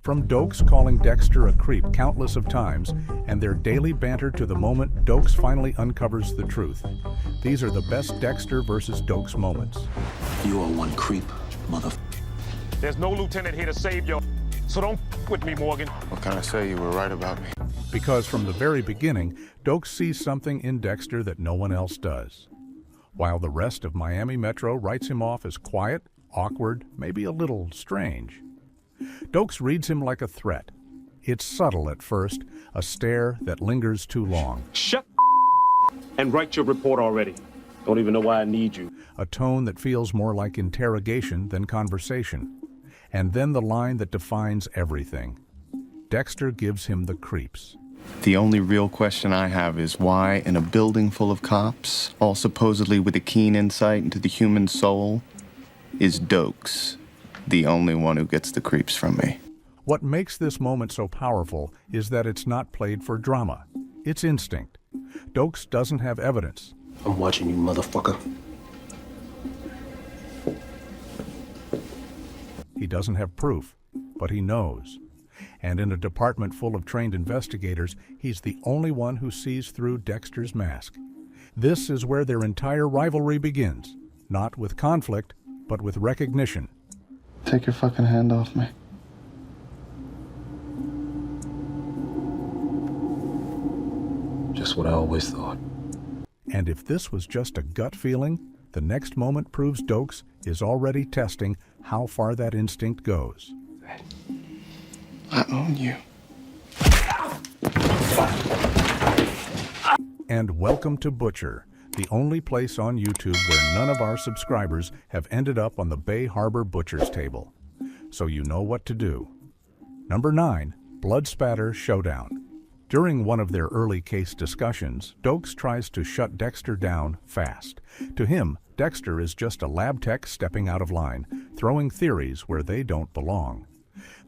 From Doaks calling Dexter a creep countless of times, and their daily banter to the moment Doaks finally uncovers the truth. These are the best Dexter versus Doaks moments. You are one creep, mother. There's no lieutenant here to save you, so don't with me, Morgan. What can I say? You were right about me. Because from the very beginning, Doaks sees something in Dexter that no one else does. While the rest of Miami Metro writes him off as quiet, awkward, maybe a little strange, Doaks reads him like a threat. It's subtle at first, a stare that lingers too long. Shut and write your report already. Don't even know why I need you. A tone that feels more like interrogation than conversation. And then the line that defines everything. Dexter gives him the creeps. The only real question I have is why, in a building full of cops, all supposedly with a keen insight into the human soul, is Doaks the only one who gets the creeps from me? What makes this moment so powerful is that it's not played for drama. It's instinct. Doaks doesn't have evidence. I'm watching you, motherfucker. He doesn't have proof, but he knows. And in a department full of trained investigators, he's the only one who sees through Dexter's mask. This is where their entire rivalry begins, not with conflict, but with recognition. Take your fucking hand off me. Just what I always thought. And if this was just a gut feeling, the next moment proves Doaks is already testing how far that instinct goes. I own you. And welcome to Butcher, the only place on YouTube where none of our subscribers have ended up on the Bay Harbor Butcher's table. So you know what to do. Number 9, Blood Spatter Showdown. During one of their early case discussions, Doaks tries to shut Dexter down fast. To him, Dexter is just a lab tech stepping out of line, throwing theories where they don't belong.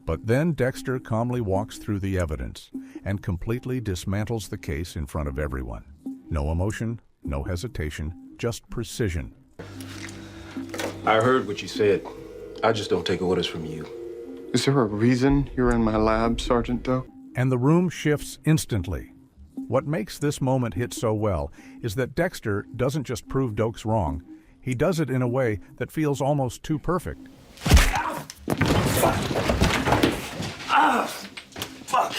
But then Dexter calmly walks through the evidence and completely dismantles the case in front of everyone. No emotion, no hesitation, just precision. I heard what you said. I just don't take orders from you. Is there a reason you're in my lab, Sergeant Doak? And the room shifts instantly. What makes this moment hit so well is that Dexter doesn't just prove Doaks wrong, he does it in a way that feels almost too perfect. Fuck!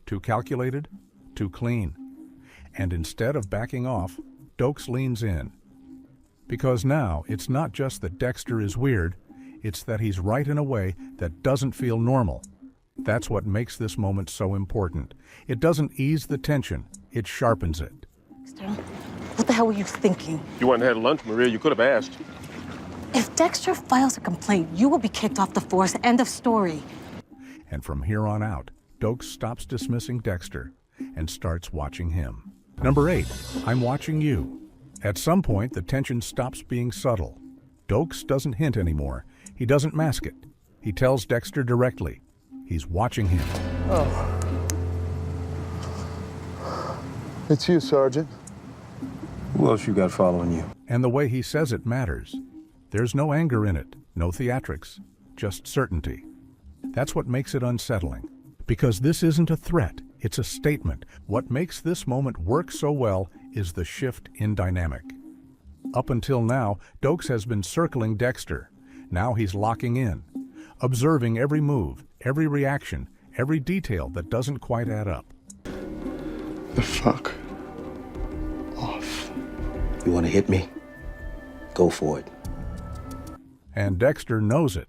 Too calculated, too clean. And instead of backing off, Doaks leans in. Because now it's not just that Dexter is weird, it's that he's right in a way that doesn't feel normal. That's what makes this moment so important. It doesn't ease the tension, it sharpens it. Dexter, what the hell were you thinking? You went and had lunch, Maria. You could have asked. If Dexter files a complaint, you will be kicked off the force. End of story. And from here on out, Doaks stops dismissing Dexter and starts watching him. Number 8, I'm watching you. At some point, the tension stops being subtle. Doaks doesn't hint anymore. He doesn't mask it. He tells Dexter directly. He's watching him. Oh. It's you, Sergeant. Who else you got following you? And the way he says it matters. There's no anger in it, no theatrics, just certainty. That's what makes it unsettling. Because this isn't a threat, it's a statement. What makes this moment work so well is the shift in dynamic. Up until now, Doaks has been circling Dexter. Now he's locking in, observing every move, every reaction, every detail that doesn't quite add up. The fuck off. You want to hit me? Go for it. And Dexter knows it.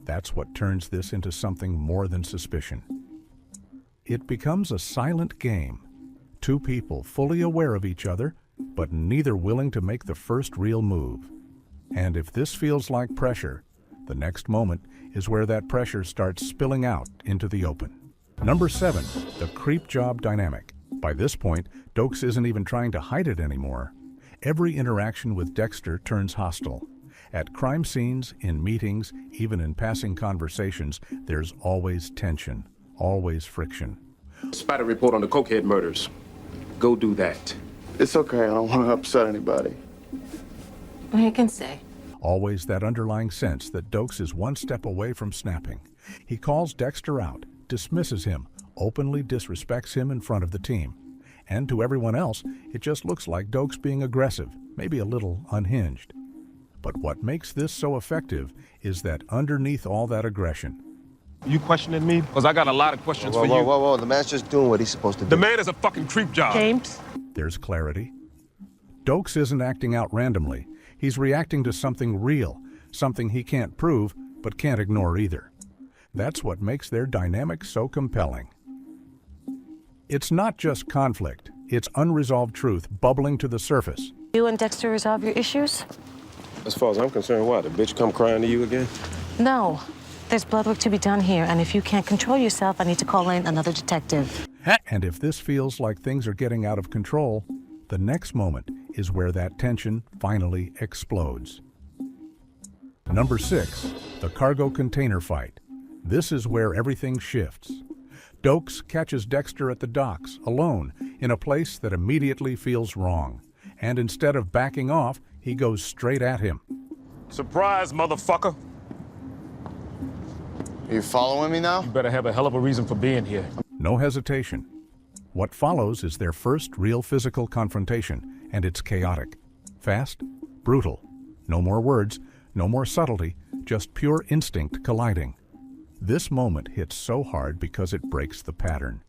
That's what turns this into something more than suspicion. It becomes a silent game. Two people fully aware of each other, but neither willing to make the first real move. And if this feels like pressure, the next moment is where that pressure starts spilling out into the open. Number 7, the creep job dynamic. By this point, Doaks isn't even trying to hide it anymore. Every interaction with Dexter turns hostile. At crime scenes, in meetings, even in passing conversations, there's always tension, always friction. Spider report on the cokehead murders. Go do that. It's okay, I don't want to upset anybody. You can stay. Always that underlying sense that Doaks is one step away from snapping. He calls Dexter out, dismisses him, openly disrespects him in front of the team. And to everyone else, it just looks like Doaks being aggressive, maybe a little unhinged. But what makes this so effective is that underneath all that aggression, You questioning me? Because I got a lot of questions for you. Whoa. The man's just doing what he's supposed to do. The man is a fucking creep job. James? there's clarity. Doaks isn't acting out randomly. He's reacting to something real, something he can't prove, but can't ignore either. That's what makes their dynamic so compelling. It's not just conflict, it's unresolved truth bubbling to the surface. You and Dexter resolve your issues? As far as I'm concerned, what? The bitch come crying to you again? No. There's blood work to be done here, and if you can't control yourself, I need to call in another detective. And if this feels like things are getting out of control, the next moment is where that tension finally explodes. Number 6, the cargo container fight. This is where everything shifts. Doaks catches Dexter at the docks, alone, in a place that immediately feels wrong. And instead of backing off, he goes straight at him. Surprise, motherfucker. Are you following me now? You better have a hell of a reason for being here. No hesitation. What follows is their first real physical confrontation, and it's chaotic. Fast, brutal. No more words, no more subtlety, just pure instinct colliding. This moment hits so hard because it breaks the pattern.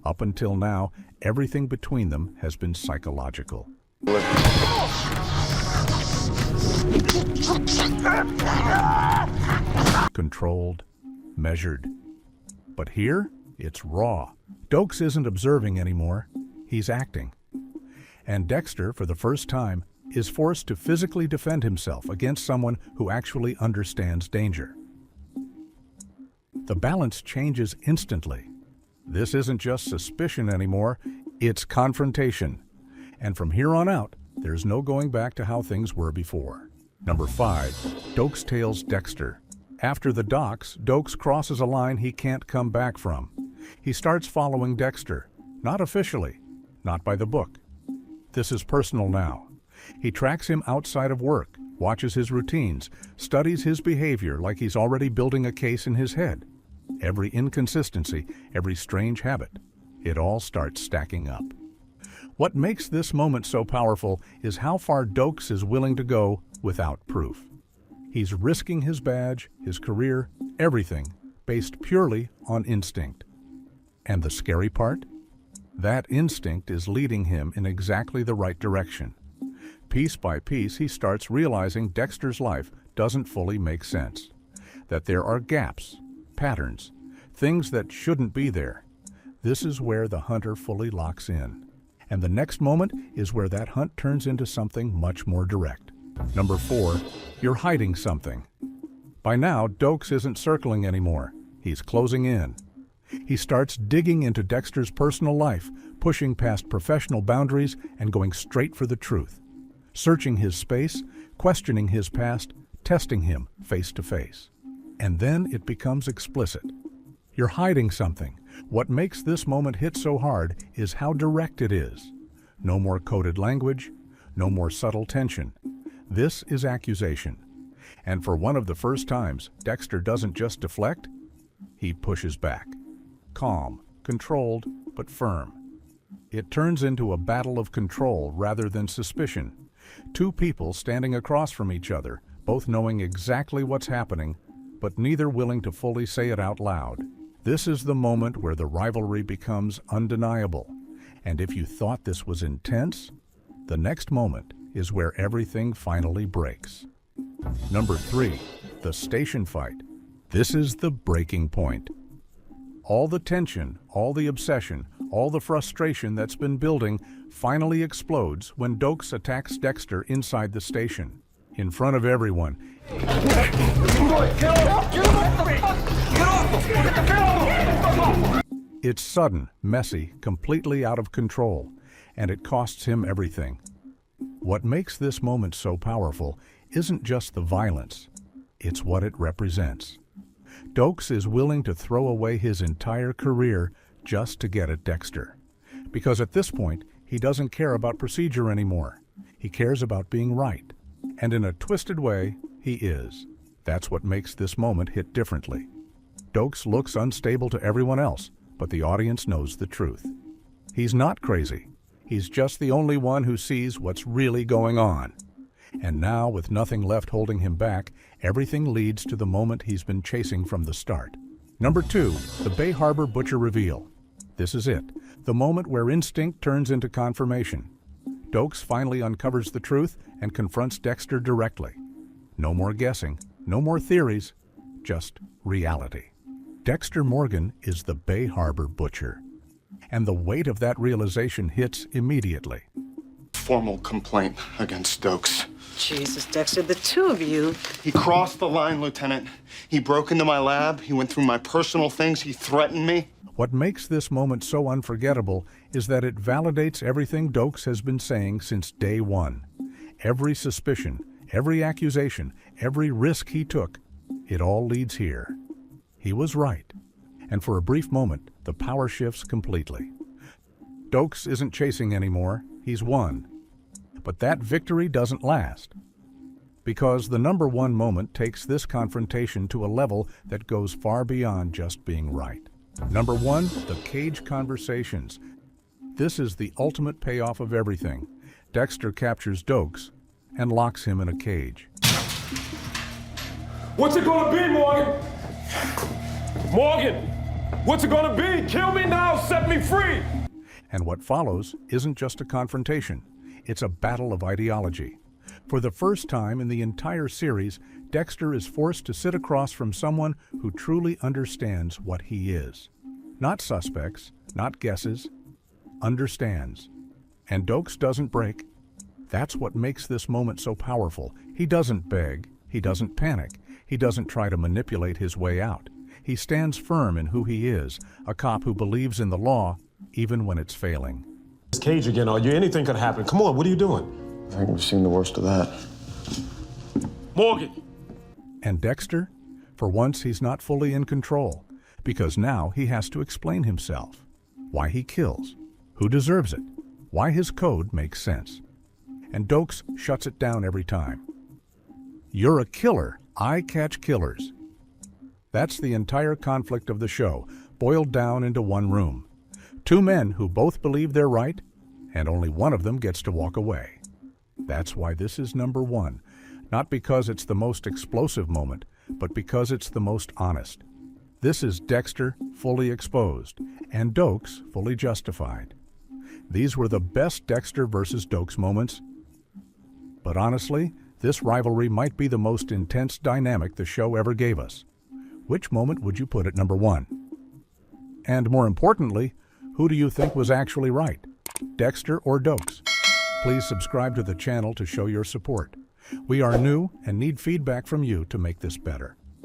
Up until now, everything between them has been psychological. Controlled, measured. But here, it's raw. Doaks isn't observing anymore, he's acting. And Dexter, for the first time, is forced to physically defend himself against someone who actually understands danger. The balance changes instantly. This isn't just suspicion anymore, it's confrontation. And from here on out, there's no going back to how things were before. Number 5, Doaks tails Dexter. After the docks, Doaks crosses a line he can't come back from. He starts following Dexter, not officially, not by the book. This is personal now. He tracks him outside of work, watches his routines, studies his behavior like he's already building a case in his head. Every inconsistency, every strange habit, it all starts stacking up. What makes this moment so powerful is how far Doaks is willing to go without proof. He's risking his badge, his career, everything, based purely on instinct. And the scary part? That instinct is leading him in exactly the right direction. Piece by piece, he starts realizing Dexter's life doesn't fully make sense. That there are gaps, patterns, things that shouldn't be there. This is where the hunter fully locks in. And the next moment is where that hunt turns into something much more direct. Number 4, you're hiding something. By now, Doaks isn't circling anymore. He's closing in. He starts digging into Dexter's personal life, pushing past professional boundaries and going straight for the truth. Searching his space, questioning his past, testing him face to face. And then it becomes explicit. You're hiding something. What makes this moment hit so hard is how direct it is. No more coded language, no more subtle tension. This is accusation. And for one of the first times, Dexter doesn't just deflect, he pushes back. Calm, controlled, but firm. It turns into a battle of control rather than suspicion. Two people standing across from each other, both knowing exactly what's happening, but neither willing to fully say it out loud. This is the moment where the rivalry becomes undeniable. And if you thought this was intense, the next moment is where everything finally breaks. Number 3, the station fight. This is the breaking point. All the tension, all the obsession, all the frustration that's been building finally explodes when Doaks attacks Dexter inside the station. In front of everyone. It's sudden, messy, completely out of control, and it costs him everything. What makes this moment so powerful isn't just the violence, it's what it represents. Doaks is willing to throw away his entire career just to get at Dexter. Because at this point, he doesn't care about procedure anymore. He cares about being right. And in a twisted way, he is. That's what makes this moment hit differently. Doaks looks unstable to everyone else, but the audience knows the truth. He's not crazy. He's just the only one who sees what's really going on. And now, with nothing left holding him back, everything leads to the moment he's been chasing from the start. Number 2, the Bay Harbor Butcher reveal. This is it, the moment where instinct turns into confirmation. Doaks finally uncovers the truth and confronts Dexter directly. No more guessing, no more theories, just reality. Dexter Morgan is the Bay Harbor Butcher. And the weight of that realization hits immediately. Formal complaint against Doaks. Jesus, Dexter, the two of you. He crossed the line, Lieutenant. He broke into my lab. He went through my personal things. He threatened me. What makes this moment so unforgettable is that it validates everything Doaks has been saying since day one. Every suspicion, every accusation, every risk he took, it all leads here. He was right. And for a brief moment, the power shifts completely. Doaks isn't chasing anymore. He's won. But that victory doesn't last. Because the number 1 moment takes this confrontation to a level that goes far beyond just being right. Number 1, the cage conversations. This is the ultimate payoff of everything. Dexter captures Doaks and locks him in a cage. What's it gonna be, Morgan? Morgan, what's it gonna be? Kill me now, set me free! And what follows isn't just a confrontation. It's a battle of ideology. For the first time in the entire series, Dexter is forced to sit across from someone who truly understands what he is. Not suspects, not guesses, understands. And Doaks doesn't break. That's what makes this moment so powerful. He doesn't beg, he doesn't panic, he doesn't try to manipulate his way out. He stands firm in who he is, a cop who believes in the law, even when it's failing. This cage again, are you? Anything could happen. Come on, what are you doing? I think we've seen the worst of that. Morgan! And Dexter? For once, he's not fully in control, because now he has to explain himself. Why he kills, who deserves it, why his code makes sense. And Doaks shuts it down every time. You're a killer, I catch killers. That's the entire conflict of the show, boiled down into one room. 2 men who both believe they're right, and only one of them gets to walk away. That's why this is number 1, not because it's the most explosive moment, but because it's the most honest. This is Dexter fully exposed, and Doaks fully justified. These were the best Dexter versus Doaks moments. But honestly, this rivalry might be the most intense dynamic the show ever gave us. Which moment would you put at number 1? And more importantly, who do you think was actually right, Dexter or Doaks? Please subscribe to the channel to show your support. We are new and need feedback from you to make this better.